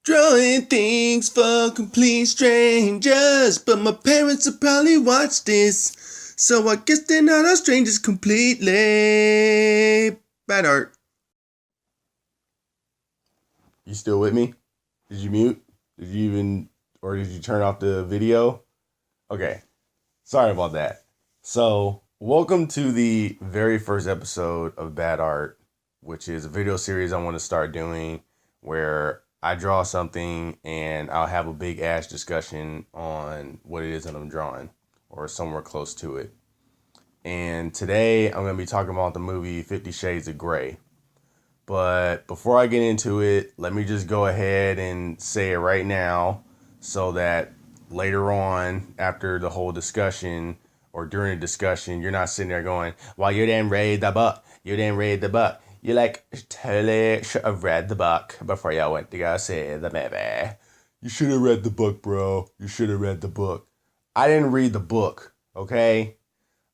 Drawing things for complete strangers, but my parents will probably watch this, so I guess they're not our strangers completely. Bad art. You still with me? Did you mute? Did you even, or did you turn off the video? Okay, sorry about that. So, welcome to the very first episode of Bad Art, which is a video series I want to start doing where I draw something and I'll have a big ass discussion on what it is that I'm drawing or somewhere close to it. And today I'm going to be talking about the movie 50 Shades of Grey. But before I get into it, let me just go ahead and say it right now so that later on, after the whole discussion or during the discussion, you're not sitting there going, well, you didn't read the book. You didn't read the book. You totally should have read the book before you went to go see the movie. You should have read the book, bro. You should have read the book. I didn't read the book, okay?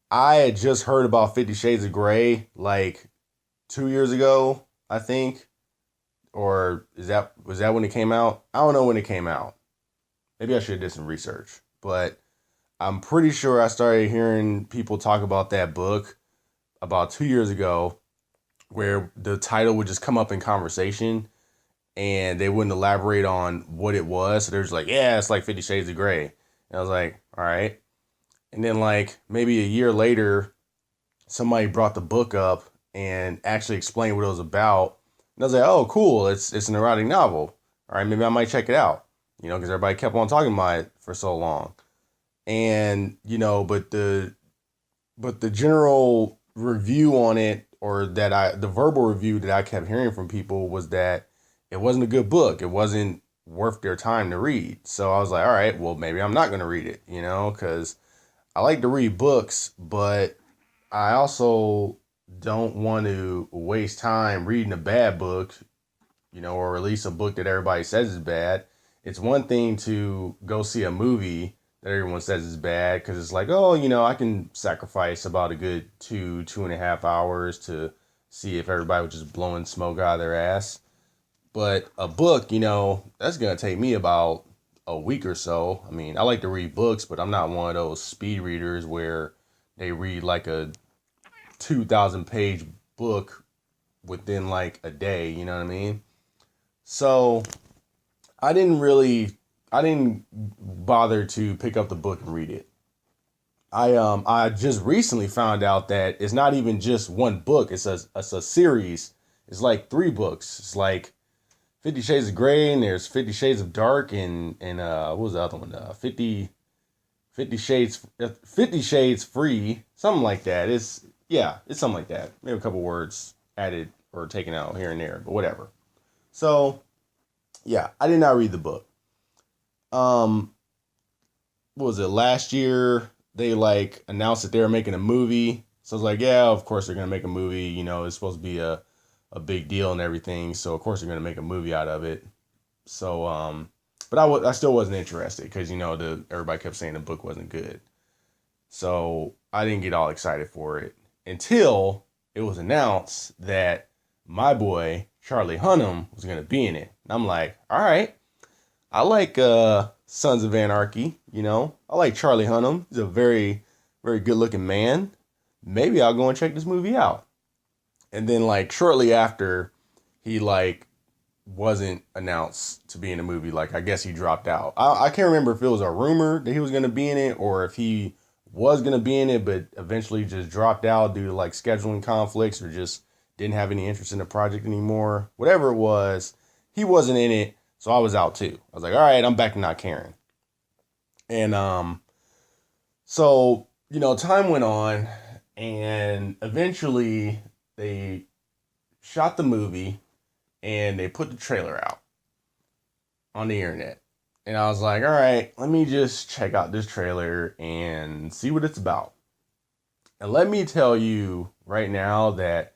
I had just heard about 50 Shades of Grey like 2 years ago, I think. Or was that when it came out? I don't know when it came out. Maybe I should have did some research. But I'm pretty sure I started hearing people talk about that book about 2 years ago, where the title would just come up in conversation and they wouldn't elaborate on what it was. So they're just like, yeah, it's like 50 Shades of Grey. And I was like, all right. And then like maybe a year later, somebody brought the book up and actually explained what it was about. And I was like, oh, cool. It's an erotic novel. All right, maybe I might check it out, because everybody kept on talking about it for so long. And, but the general review on it, or the verbal review that I kept hearing from people, was that it wasn't a good book. It wasn't worth their time to read. So I was like, all right, well, maybe I'm not going to read it, because I like to read books, but I also don't want to waste time reading a bad book, or at least a book that everybody says is bad. It's one thing to go see a movie that everyone says is bad, because it's like, oh, I can sacrifice about a good 2.5 hours to see if everybody was just blowing smoke out of their ass. But a book, that's going to take me about a week or so. I mean, I like to read books, but I'm not one of those speed readers where they read like a 2,000 page book within like a day, you know what I mean? So I didn't bother to pick up the book and read it. I just recently found out that it's not even just one book. It's a series. It's like 3 books. It's like 50 Shades of Grey, and there's 50 Shades of Dark, and what was the other one? 50 Shades Free, something like that. It's something like that. Maybe a couple words added or taken out here and there, but whatever. So, yeah, I did not read the book. What was it? Last year, they like announced that they were making a movie. So I was like, yeah, of course they're going to make a movie. It's supposed to be a big deal and everything. So of course they're going to make a movie out of it. So, but I still wasn't interested because, everybody kept saying the book wasn't good. So I didn't get all excited for it until it was announced that my boy, Charlie Hunnam, was going to be in it. And I'm like, all right, I like Sons of Anarchy, I like Charlie Hunnam. He's a very, very good looking man. Maybe I'll go and check this movie out. And then like shortly after, he like wasn't announced to be in the movie. Like I guess he dropped out. I can't remember if it was a rumor that he was going to be in it or if he was going to be in it, but eventually just dropped out due to like scheduling conflicts or just didn't have any interest in the project anymore. Whatever it was, he wasn't in it. So I was out too. I was like, all right, I'm back to not caring. And so, time went on and eventually they shot the movie and they put the trailer out on the internet. And I was like, all right, let me just check out this trailer and see what it's about. And let me tell you right now that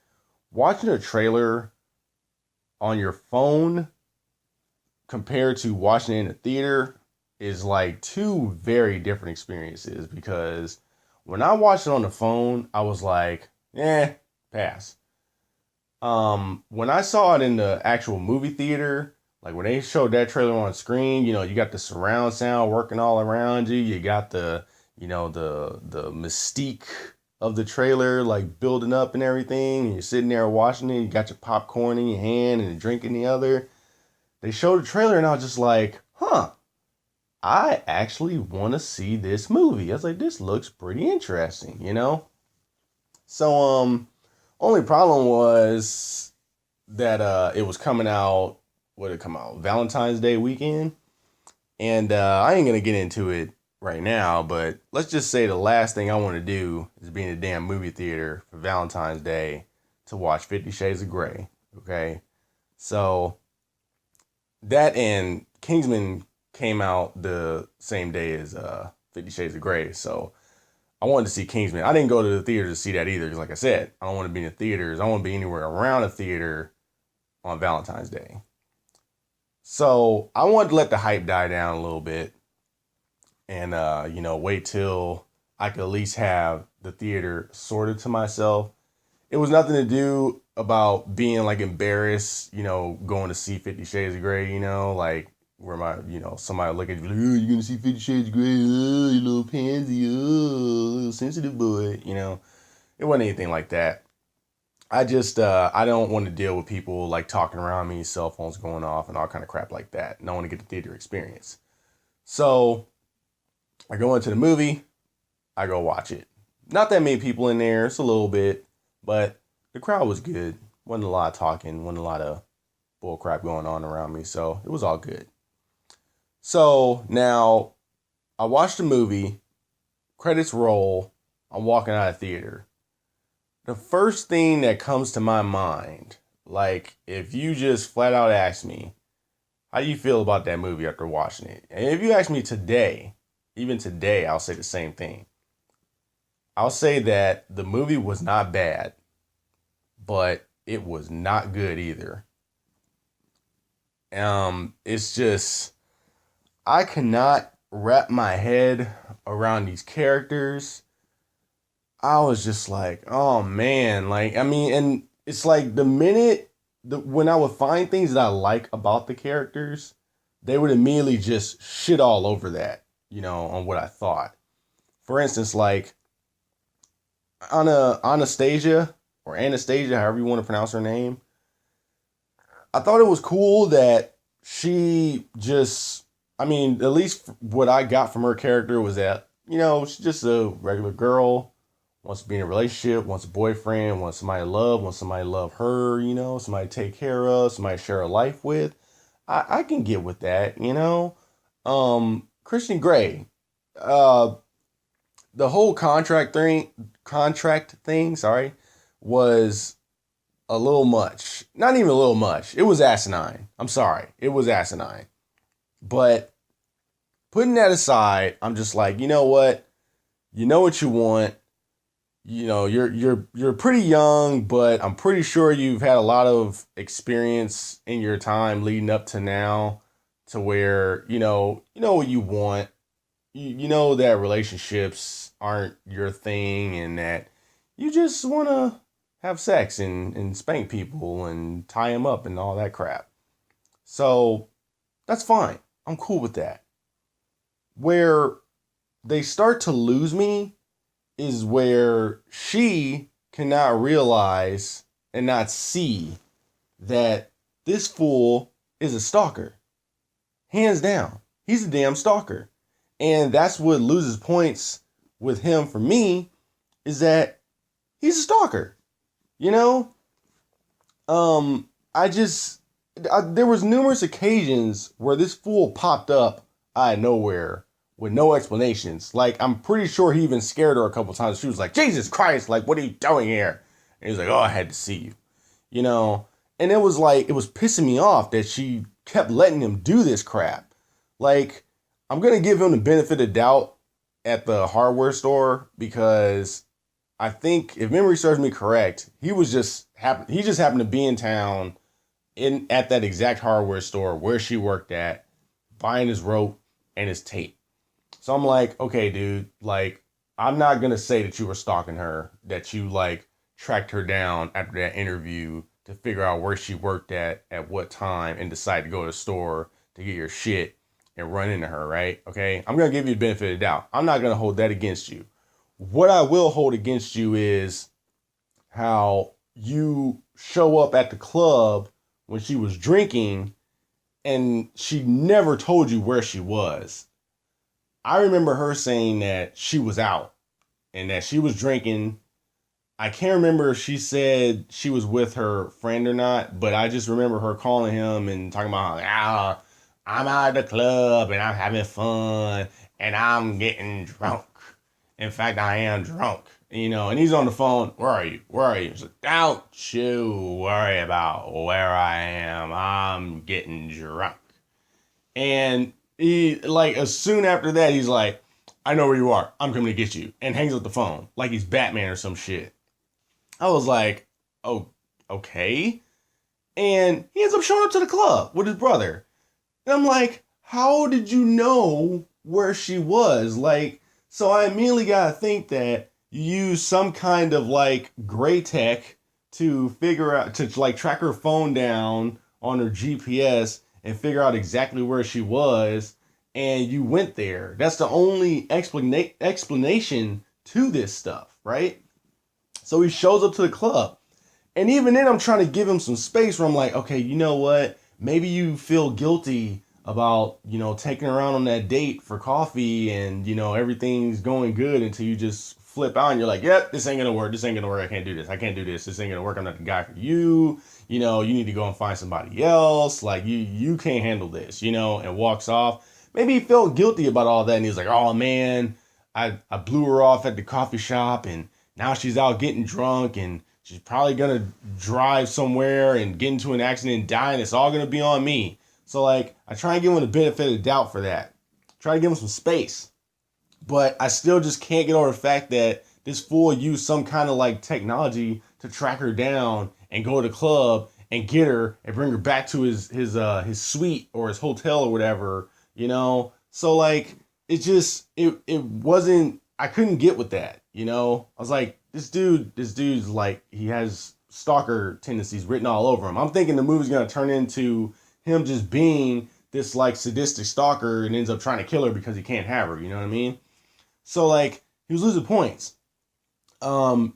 watching a trailer on your phone compared to watching it in a theater is like 2 very different experiences, because when I watched it on the phone, I was like, pass. When I saw it in the actual movie theater, Like when they showed that trailer on screen, you got the surround sound working all around you. You got the mystique of the trailer like building up and everything. And you're sitting there watching it. You got your popcorn in your hand and a drink in the other. They showed the trailer and I was just like, huh, I actually want to see this movie. I was like, this looks pretty interesting. So, only problem was that it was coming out, what did it come out? Valentine's Day weekend. And I ain't gonna get into it right now, but let's just say the last thing I want to do is be in a damn movie theater for Valentine's Day to watch 50 Shades of Grey. Okay. So that and Kingsman came out the same day as 50 Shades of Grey. So I wanted to see Kingsman. I didn't go to the theater to see that either, because like I said, I don't want to be in the theaters. I want to be anywhere around a theater on Valentine's Day. So I wanted to let the hype die down a little bit and, wait till I could at least have the theater sorted to myself. It was nothing to do about being like embarrassed, going to see 50 Shades of Grey, like where somebody look at you, like, oh, you're going to see 50 Shades of Grey, oh, you little pansy, oh, little sensitive boy, It wasn't anything like that. I just, I don't want to deal with people like talking around me, cell phones going off and all kind of crap like that. And I want to get the theater experience. So I go into the movie, I go watch it. Not that many people in there, it's a little bit, but the crowd was good. Wasn't a lot of talking, wasn't a lot of bull crap going on around me. So it was all good. So now I watched the movie, credits roll, I'm walking out of theater. The first thing that comes to my mind, like if you just flat out ask me, how do you feel about that movie after watching it? And if you ask me today, even today, I'll say the same thing. I'll say that the movie was not bad, but it was not good either. It's just, I cannot wrap my head around these characters. I was just like, oh man, and it's like when I would find things that I like about the characters, they would immediately just shit all over that, on what I thought. For instance, like Anastasia, however you want to pronounce her name, I thought it was cool that she just, at least what I got from her character was that, she's just a regular girl. Wants to be in a relationship, wants a boyfriend, wants somebody to love her, somebody to take care of, somebody to share a life with. I can get with that, Christian Grey, the whole contract thing, was a little much. Not even a little much. It was asinine. I'm sorry. It was asinine. But putting that aside, I'm just like, you know what? You know what you want. You're pretty young, but I'm pretty sure you've had a lot of experience in your time leading up to now, to where you know what you want. You know that relationships aren't your thing, and that you just want to have sex and spank people and tie them up and all that crap. So that's fine. I'm cool with that. Where they start to lose me is where she cannot realize and not see that this fool is a stalker. Hands down. He's a damn stalker. And that's what loses points with him for me, is that he's a stalker. There was numerous occasions where this fool popped up out of nowhere with no explanations. Like, I'm pretty sure he even scared her a couple times. She was like, Jesus Christ, like, what are you doing here? And he's like, oh, I had to see you. And it was like, it was pissing me off that she kept letting him do this crap. Like, I'm going to give him the benefit of doubt at the hardware store, because I think, if memory serves me correct, he just happened to be in town at that exact hardware store where she worked at, buying his rope and his tape. So I'm like, okay, dude, like, I'm not going to say that you were stalking her, that you like tracked her down after that interview to figure out where she worked at what time, and decide to go to the store to get your shit and run into her, right? Okay, I'm gonna give you the benefit of the doubt. I'm not gonna hold that against you. What I will hold against you is how you show up at the club when she was drinking and she never told you where she was. I remember her saying that she was out and that she was drinking. I can't remember if she said she was with her friend or not, but I just remember her calling him and talking about, I'm out of the club and I'm having fun and I'm getting drunk. In fact, I am drunk. And he's on the phone. Where are you? Where are you? He's like, don't you worry about where I am. I'm getting drunk. And he, like, as soon after that, he's like, I know where you are. I'm coming to get you. And hangs up the phone like he's Batman or some shit. I was like, oh, okay. And he ends up showing up to the club with his brother. And I'm like, how did you know where she was? Like, so I immediately got to think that you use some kind of like gray tech to figure out, to like track her phone down on her GPS and figure out exactly where she was. And you went there. That's the only explanation to this stuff, right? So he shows up to the club. And even then, I'm trying to give him some space where I'm like, okay, you know what? Maybe you feel guilty about, taking her out on that date for coffee and, everything's going good until you just flip out and you're like, yep, this ain't gonna work. This ain't gonna work. I can't do this. I can't do this. This ain't gonna work. I'm not the guy for you. You need to go and find somebody else. Like, you can't handle this, and walks off. Maybe he felt guilty about all that and he's like, oh man, I blew her off at the coffee shop and now she's out getting drunk and she's probably going to drive somewhere and get into an accident and die, and it's all going to be on me. So, like, I try and give him the benefit of the doubt for that. Try to give him some space. But I still just can't get over the fact that this fool used some kind of, like, technology to track her down and go to the club and get her and bring her back to his suite or his hotel or whatever, So, like, it wasn't, I couldn't get with that, I was like, this dude's like, he has stalker tendencies written all over him. I'm thinking the movie's going to turn into him just being this like sadistic stalker and ends up trying to kill her because he can't have her. You know what I mean? So like, he was losing points.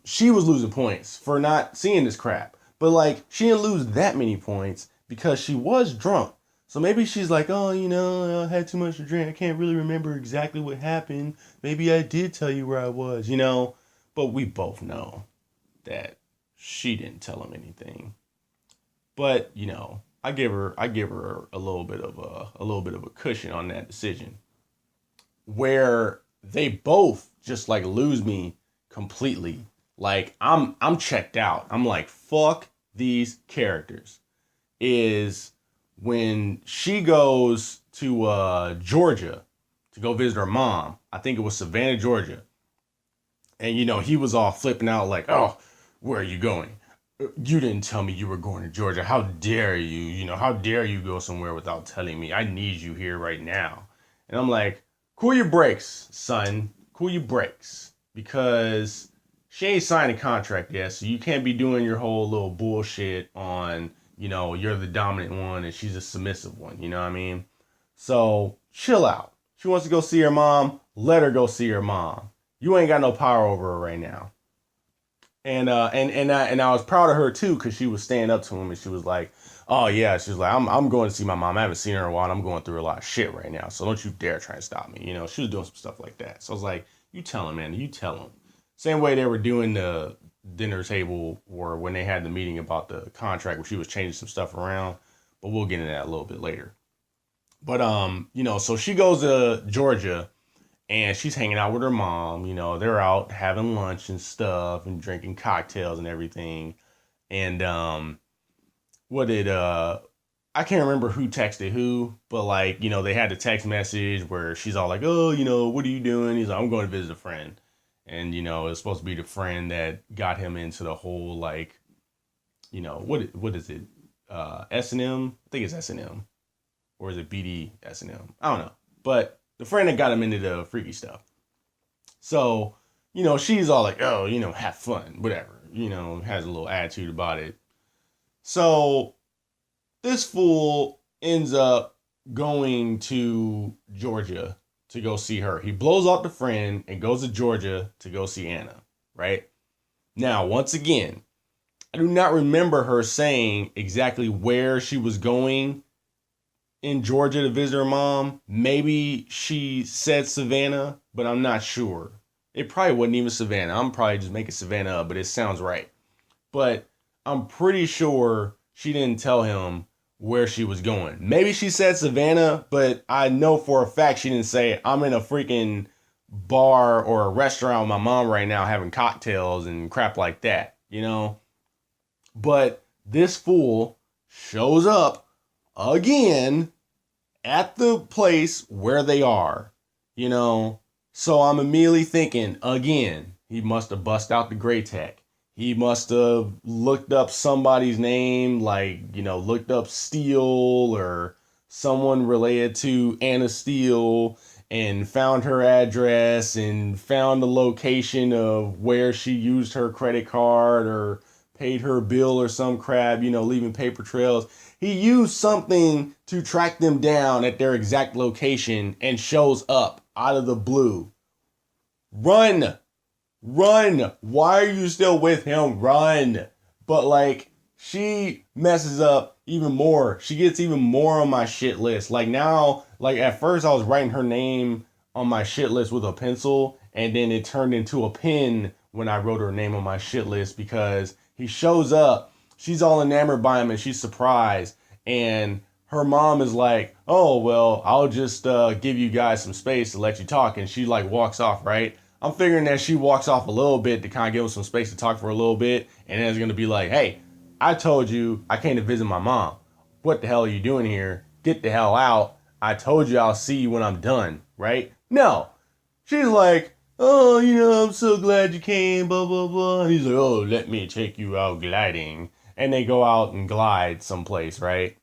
She was losing points for not seeing this crap, but like, she didn't lose that many points because she was drunk. So maybe she's like, oh, I had too much to drink. I can't really remember exactly what happened. Maybe I did tell you where I was, But we both know that she didn't tell him anything. But I give her a little bit of a cushion on that decision, where they both just like lose me completely. Like I'm checked out. I'm like, fuck these characters. Is when she goes to Georgia to go visit her mom. I think it was Savannah, Georgia. And, he was all flipping out like, oh, where are you going? You didn't tell me you were going to Georgia. How dare you? How dare you go somewhere without telling me? I need you here right now. And I'm like, cool your brakes, son. Cool your brakes. Because she ain't signed a contract yet. So you can't be doing your whole little bullshit on, you're the dominant one and she's a submissive one. You know what I mean? So chill out. She wants to go see her mom. Let her go see her mom. You ain't got no power over her right now. And I was proud of her too, because she was standing up to him and she was like, oh yeah, she was like, I'm going to see my mom. I haven't seen her in a while and I'm going through a lot of shit right now. So don't you dare try and stop me. She was doing some stuff like that. So I was like, you tell him, man, you tell him. Same way they were doing the dinner table or when they had the meeting about the contract where she was changing some stuff around, but we'll get into that a little bit later. But, so she goes to Georgia and she's hanging out with her mom. They're out having lunch and stuff and drinking cocktails and everything. And I can't remember who texted who, but like, they had the text message where she's all like, oh, what are you doing? He's like, I'm going to visit a friend. And, it's supposed to be the friend that got him into the whole, like, what is it? S&M? I think it's S&M. Or is it BDSM? I don't know. But the friend that got him into the freaky stuff. So, she's all like, oh, have fun, whatever. Has a little attitude about it. So this fool ends up going to Georgia to go see her. He blows off the friend and goes to Georgia to go see Anna, right? Now, once again, I do not remember her saying exactly where she was going in Georgia to visit her mom. Maybe she said Savannah, but I'm not sure. It probably wasn't even Savannah. I'm probably just making Savannah up, but it sounds right. But I'm pretty sure she didn't tell him where she was going. Maybe she said Savannah, but I know for a fact she didn't say, I'm in a freaking bar or a restaurant with my mom right now having cocktails and crap like that, you know? But this fool shows up again at the place where they are, you know? So I'm immediately thinking, again, he must have bust out the gray tech. He must have looked up somebody's name, like, you know, looked up Steele or someone related to Anna Steele and found her address and found the location of where she used her credit card or paid her bill or some crap, you know, leaving paper trails. He used something to track them down at their exact location and shows up out of the blue. Run! Run! Why are you still with him? Run! But like, she messes up even more. She gets even more on my shit list. Like now, like at first I was writing her name on my shit list with a pencil, and then it turned into a pen when I wrote her name on my shit list because he shows up. She's all enamored by him and she's surprised. And her mom is like, oh, well, I'll just give you guys some space to let you talk. And she like walks off, right? I'm figuring that she walks off a little bit to kind of give him some space to talk for a little bit. And then it's going to be like, hey, I told you I came to visit my mom. What the hell are you doing here? Get the hell out. I told you I'll see you when I'm done, right? No. She's like, oh, you know, I'm so glad you came, blah, blah, blah. And he's like, oh, let me take you out gliding. And they go out and glide someplace, right?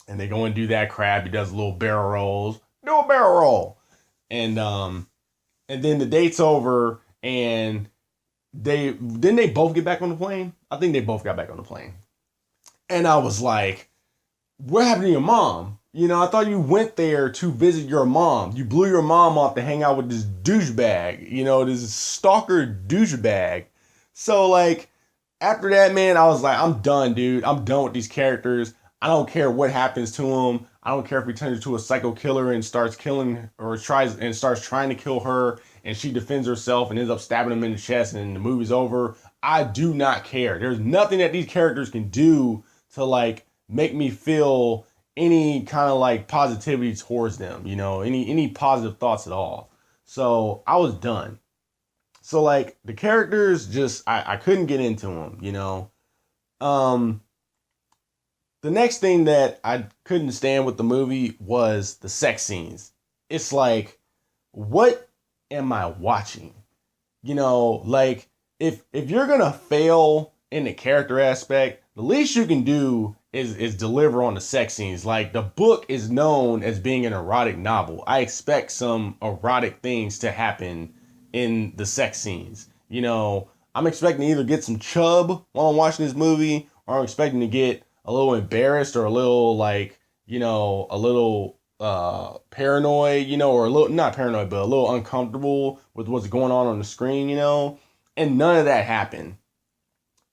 And they go and do that crap. He does little barrel rolls. Do a barrel roll. And then the date's over and they both get back on the plane? I think they both got back on the plane. And I was like, what happened to your mom? You know, I thought you went there to visit your mom. You blew your mom off to hang out with this douchebag, you know, this stalker douchebag. So, like, after that, man, I was like, I'm done, dude. I'm done with these characters. I don't care what happens to him. I don't care if he turns into a psycho killer and starts killing or starts trying to kill her and she defends herself and ends up stabbing him in the chest and the movie's over. I do not care. There's nothing that these characters can do to like make me feel any kind of like positivity towards them, you know, any positive thoughts at all. So I was done. So like the characters just I couldn't get into them, you know. Um the next thing that I couldn't stand with the movie was the sex scenes. It's like, what am I watching? You know, like if you're gonna fail in the character aspect, the least you can do is deliver on the sex scenes. Like the book is known as being an erotic novel. I expect some erotic things to happen in the sex scenes. You know, I'm expecting to either get some chub while I'm watching this movie, or I'm expecting to get a little embarrassed or a little like, you know, a little paranoid, you know, or a little not paranoid, but a little uncomfortable with what's going on the screen, you know, and none of that happened.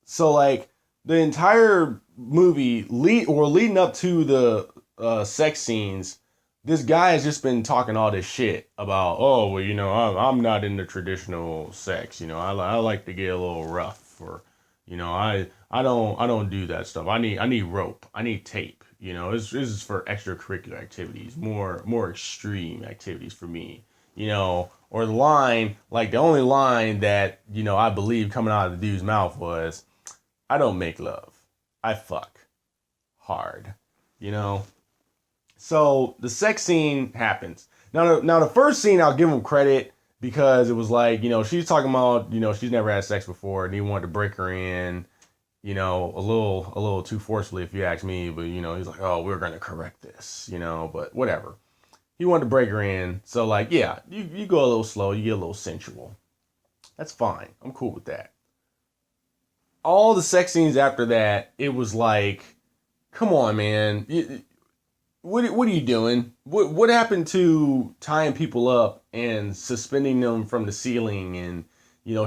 So like the entire movie leading up to the sex scenes, this guy has just been talking all this shit about, oh, well, you know, I'm not into traditional sex, you know, I like to get a little rough, or, you know, I don't do that stuff. I need rope, I need tape, you know, this is for extracurricular activities, more extreme activities for me, you know. Or the line, like the only line that, you know, I believe coming out of the dude's mouth was, I don't make love, I fuck hard, you know. So the sex scene happens. Now the first scene, I'll give him credit because it was like, you know, she's talking about, you know, she's never had sex before and he wanted to break her in, you know, a little too forcefully if you ask me. But, you know, he's like, oh, we're going to correct this, you know, but whatever. He wanted to break her in. So like, yeah, you go a little slow, you get a little sensual. That's fine. I'm cool with that. all the sex scenes after that, it was like, come on, man. What are you doing? What happened to tying people up and suspending them from the ceiling? And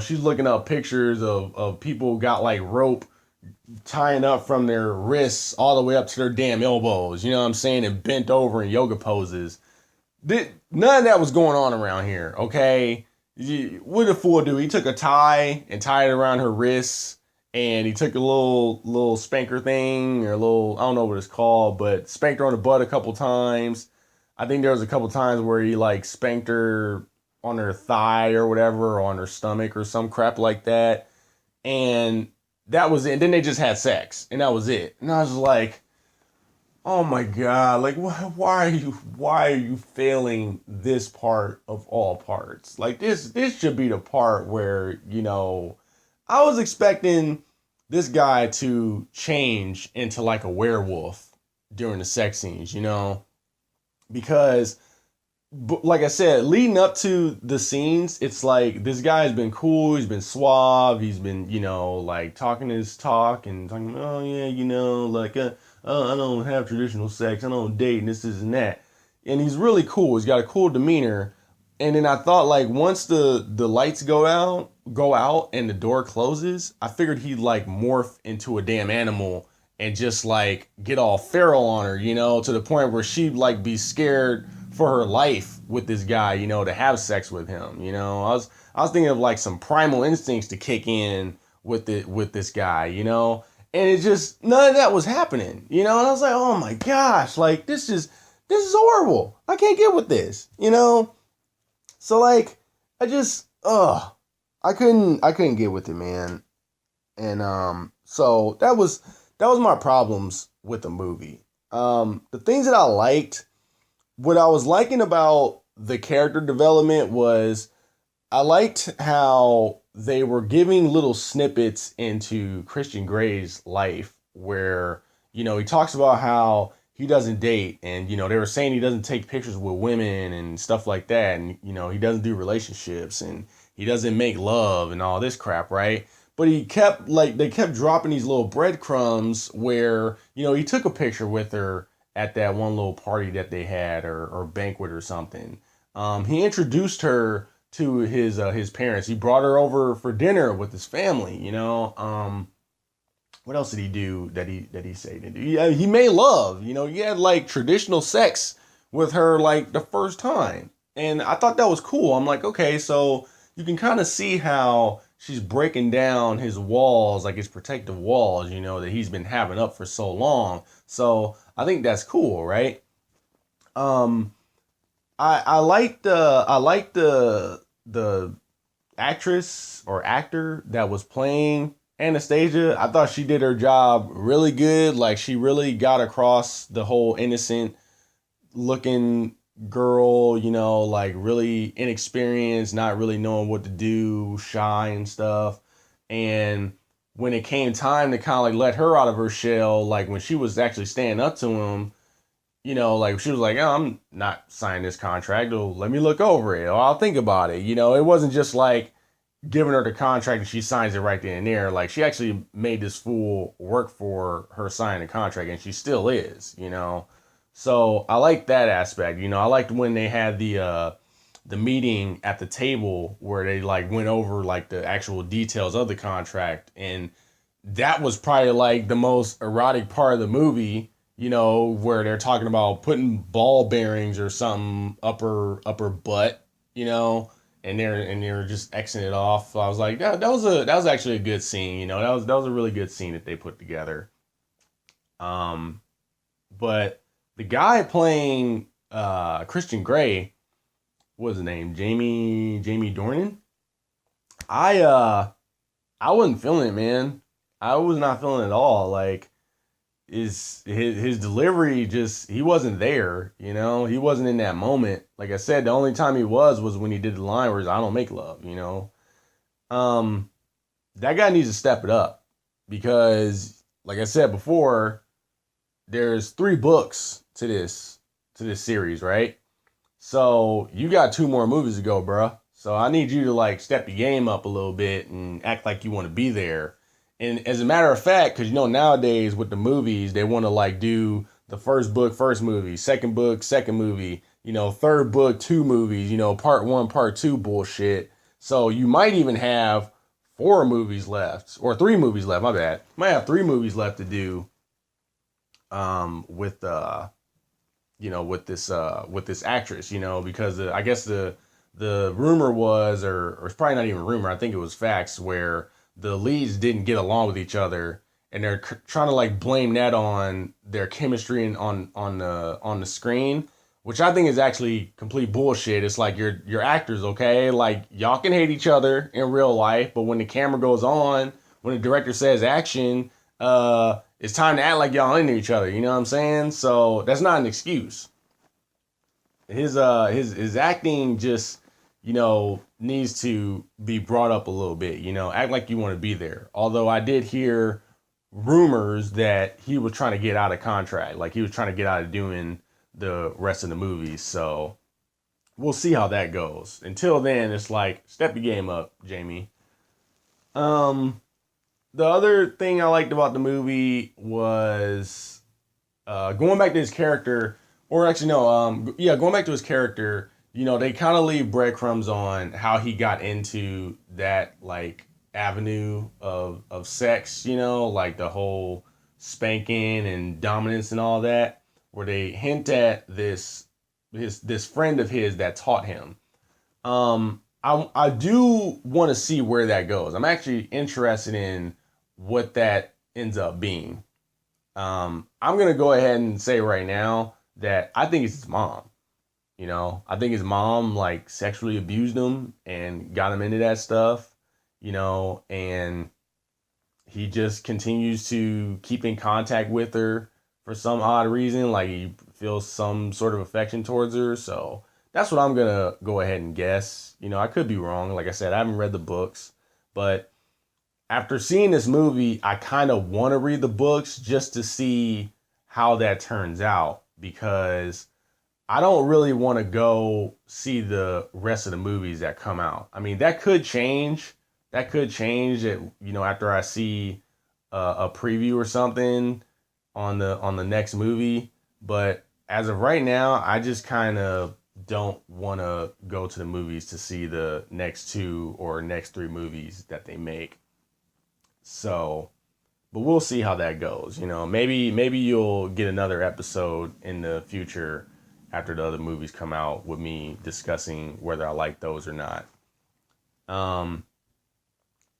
she's looking up pictures of people who got like rope tying up from their wrists all the way up to their damn elbows. You know what I'm saying? And bent over in yoga poses. None of that was going on around here. Okay, what did the fool do? He took a tie and tied it around her wrists, and he took a little spanker thing or a little, I don't know what it's called, but spanked her on the butt a couple times. I think there was a couple times where he like spanked her on her thigh or whatever, or on her stomach or some crap like that. And that was it. And then they just had sex, and that was it. And I was like, oh my God, like why are you failing this part of all parts? Like this should be the part where, I was expecting this guy to change into like a werewolf during the sex scenes, because like I said, leading up to the scenes, it's like this guy's been cool, he's been suave, he's been, like talking his talk and talking, oh yeah, like oh, I don't have traditional sex, I don't date, and this and that. And he's really cool, he's got a cool demeanor. And then I thought, like, once the lights go out and the door closes, I figured he'd like morph into a damn animal and just like get all feral on her, to the point where she'd like be scared for her life with this guy, to have sex with him. I was thinking of like some primal instincts to kick in with this guy, and it just, none of that was happening, and I was like, oh my gosh, like this is horrible. I can't get with this, So like, I just, I couldn't get with it, man. And so that was my problems with the movie. The things that I liked, what I was liking about the character development was I liked how they were giving little snippets into Christian Grey's life where, he talks about how he doesn't date, and they were saying he doesn't take pictures with women and stuff like that, and he doesn't do relationships, and he doesn't make love and all this crap, right? But they kept dropping these little breadcrumbs where he took a picture with her at that one little party that they had, or banquet or something. He introduced her to his parents. He brought her over for dinner with his family. What else did he do that he say to do? Yeah, he made love. He had like traditional sex with her like the first time, and I thought that was cool. I'm like, okay, so you can kind of see how she's breaking down his walls, like his protective walls, that he's been having up for so long. So I think that's cool, right? I like the actress or actor that was playing Anastasia. I thought she did her job really good. Like she really got across the whole innocent looking girl, like really inexperienced, not really knowing what to do, shy and stuff. And when it came time to kind of like let her out of her shell, like when she was actually standing up to him, like she was like, oh, I'm not signing this contract. Or let me look over it. Or I'll think about it. It wasn't just like giving her the contract and she signs it right then and there. Like she actually made this fool work for her signing the contract, and she still is, So I like that aspect. I liked when they had the meeting at the table where they like went over like the actual details of the contract, and that was probably like the most erotic part of the movie. Where they're talking about putting ball bearings or something up her butt, and they're just Xing it off. So I was like, that was actually a good scene. That was a really good scene that they put together. But the guy playing Christian Grey, what was his name? Jamie Dornan. I wasn't feeling it, man. I was not feeling it at all. Like his delivery, just he wasn't there. He wasn't in that moment. Like I said, the only time he was when he did the line where he's, I don't make love. That guy needs to step it up, because like I said before, there's 3 books to this series, right? So you got 2 more movies to go, bruh. So I need you to like step your game up a little bit and act like you want to be there. And as a matter of fact, because nowadays with the movies, they want to like do the first book, first movie, second book, second movie, third book, two movies, part one, part two bullshit. So you might even have four movies left or three movies left. My bad. Might have three movies left to do with with this actress, because I guess the rumor was, or it's probably not even rumor, I think it was facts, where the leads didn't get along with each other, and they're trying to like blame that on their chemistry and on the screen, which I think is actually complete bullshit. It's like your actors, okay? Like y'all can hate each other in real life, but when the camera goes on, when the director says action, it's time to act like y'all into each other. You know what I'm saying? So that's not an excuse. His acting just needs to be brought up a little bit. Act like you want to be there. Although I did hear rumors that he was trying to get out of contract, like he was trying to get out of doing the rest of the movies. So we'll see how that goes. Until then, it's like step your game up, Jamie. The other thing I liked about the movie was going back to his character, or actually no, going back to his character. They kind of leave breadcrumbs on how he got into that like avenue of sex. Like the whole spanking and dominance and all that, where they hint at this friend of his that taught him. I do want to see where that goes. I'm actually interested in what that ends up being. I'm gonna go ahead and say right now that I think it's his mom. I think his mom like sexually abused him and got him into that stuff. And he just continues to keep in contact with her for some odd reason, like he feels some sort of affection towards her. So that's what I'm gonna go ahead and guess. I could be wrong. Like I said, I haven't read the books, but after seeing this movie, I kind of want to read the books just to see how that turns out, because I don't really want to go see the rest of the movies that come out. I mean, that could change. That could change it, after I see a preview or something on the next movie. But as of right now, I just kind of don't want to go to the movies to see the next two or next three movies that they make. So, but we'll see how that goes. Maybe you'll get another episode in the future after the other movies come out with me discussing whether I like those or not.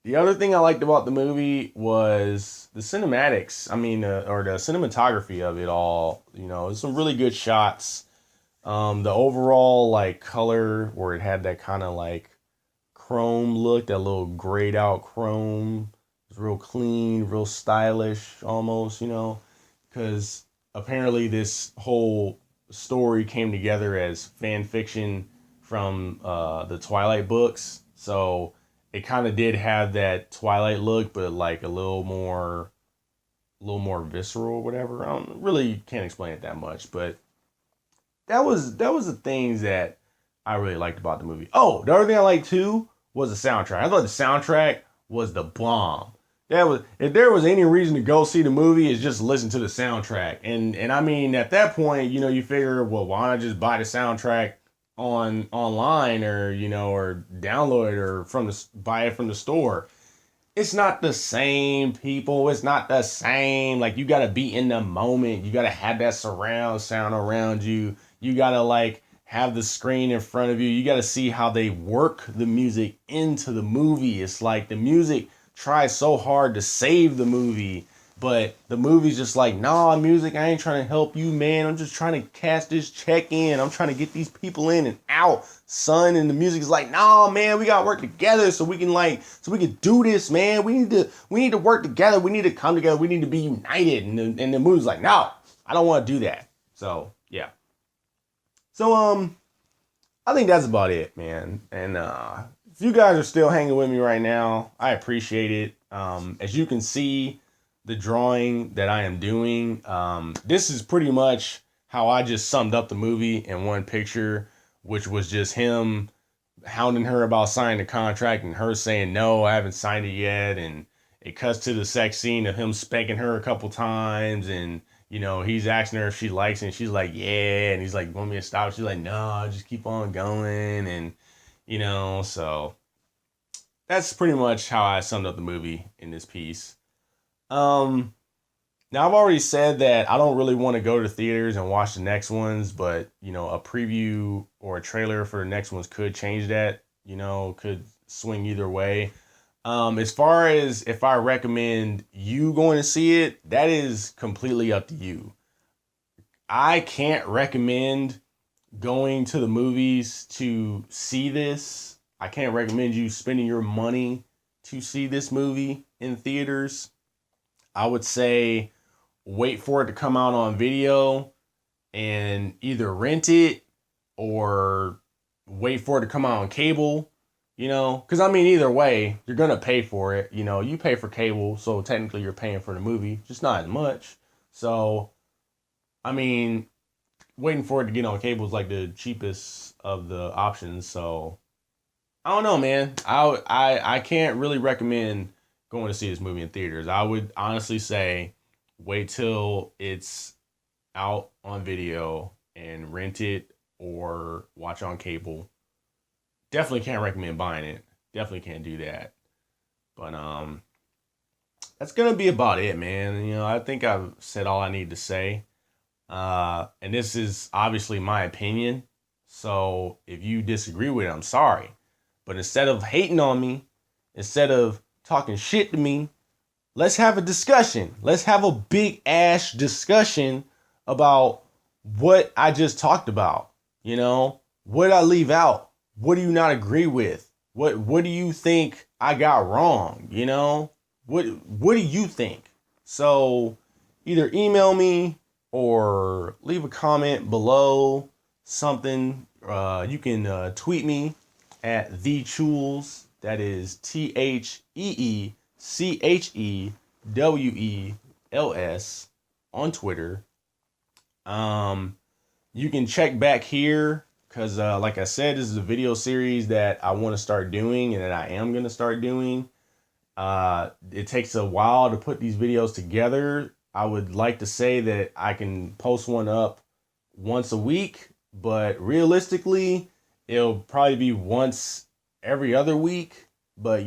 The other thing I liked about the movie was the cinematics. I mean, or the cinematography of it all. There's some really good shots. The overall like color, where it had that kind of like chrome look, that little grayed out chrome. It's real clean, real stylish almost, because apparently this whole story came together as fan fiction from the Twilight books. So it kind of did have that Twilight look, but like a little more visceral or whatever. I don't really can't explain it that much, but that was the things that I really liked about the movie. Oh, the other thing I liked too was the soundtrack. I thought the soundtrack was the bomb. If there was any reason to go see the movie, is just listen to the soundtrack. And I mean, at that point, you figure, well, why not just buy the soundtrack online, or or download it, or buy it from the store. It's not the same, people. It's not the same. Like, you gotta be in the moment. You gotta have that surround sound around you. You gotta like have the screen in front of you. You gotta see how they work the music into the movie. It's like the music tries so hard to save the movie, but the movie's just like, nah, music, I ain't trying to help you, man. I'm just trying to cash this check in. I'm trying to get these people in and out, son. And the music is like, nah, man, we gotta work together so we can do this, man. We need to work together. We need to come together. We need to be united. And the movie's like, no, I don't want to do that. So yeah. So I think that's about it, man. And if you guys are still hanging with me right now, I appreciate it. As you can see, the drawing that I am doing, this is pretty much how I just summed up the movie in one picture, which was just him hounding her about signing the contract and her saying, no, I haven't signed it yet. And it cuts to the sex scene of him spanking her a couple times, and he's asking her if she likes it, and she's like, yeah, and he's like, want me to stop? She's like, no, just keep on going, and so that's pretty much how I summed up the movie in this piece. Now I've already said that I don't really want to go to theaters and watch the next ones, but a preview or a trailer for the next ones could change that. Could swing either way. As far as if I recommend you going to see it, that is completely up to you. I can't recommend going to the movies to see this. I can't recommend you spending your money to see this movie in theaters. I would say wait for it to come out on video and either rent it or wait for it to come out on cable, because either way, you're going to pay for it. You pay for cable, so technically you're paying for the movie, just not as much. So, waiting for it to get on cable is like the cheapest of the options. So, I don't know, man. I can't really recommend going to see this movie in theaters. I would honestly say wait till it's out on video and rent it or watch on cable. Definitely can't recommend buying it. Definitely can't do that. But that's gonna be about it, man. I think I've said all I need to say. And this is obviously my opinion. So if you disagree with it, I'm sorry. But instead of hating on me, instead of talking shit to me, let's have a discussion. Let's have a big ass discussion about what I just talked about. What I leave out? What do you not agree with? What do you think I got wrong? What do you think? So either email me or leave a comment below something. You can tweet me at the Chewels. That is TheChewels on Twitter. You can check back here because, like I said, this is a video series that I want to start doing and that I am going to start doing. It takes a while to put these videos together. I would like to say that I can post one up once a week, but realistically, it'll probably be once every other week. But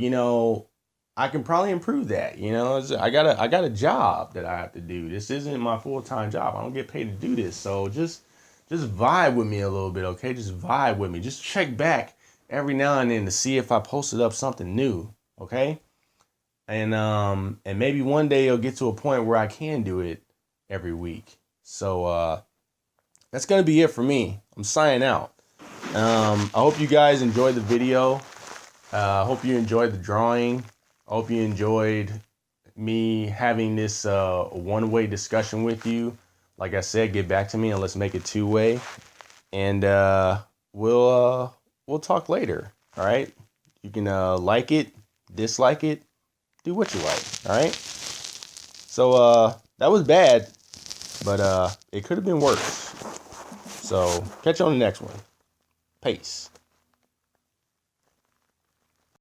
I can probably improve that. I got a job that I have to do. This isn't my full-time job. I don't get paid to do this. So just vibe with me a little bit, okay? Just vibe with me. Just check back every now and then to see if I posted up something new, okay? And maybe one day it'll get to a point where I can do it every week. So that's gonna be it for me. I'm signing out. I hope you guys enjoyed the video. I hope you enjoyed the drawing. I hope you enjoyed me having this one-way discussion with you. Like I said, get back to me and let's make it two-way. And we'll talk later. All right. You can like it, dislike it, do what you like. All right. So that was bad, but it could have been worse. So catch you on the next one. Peace.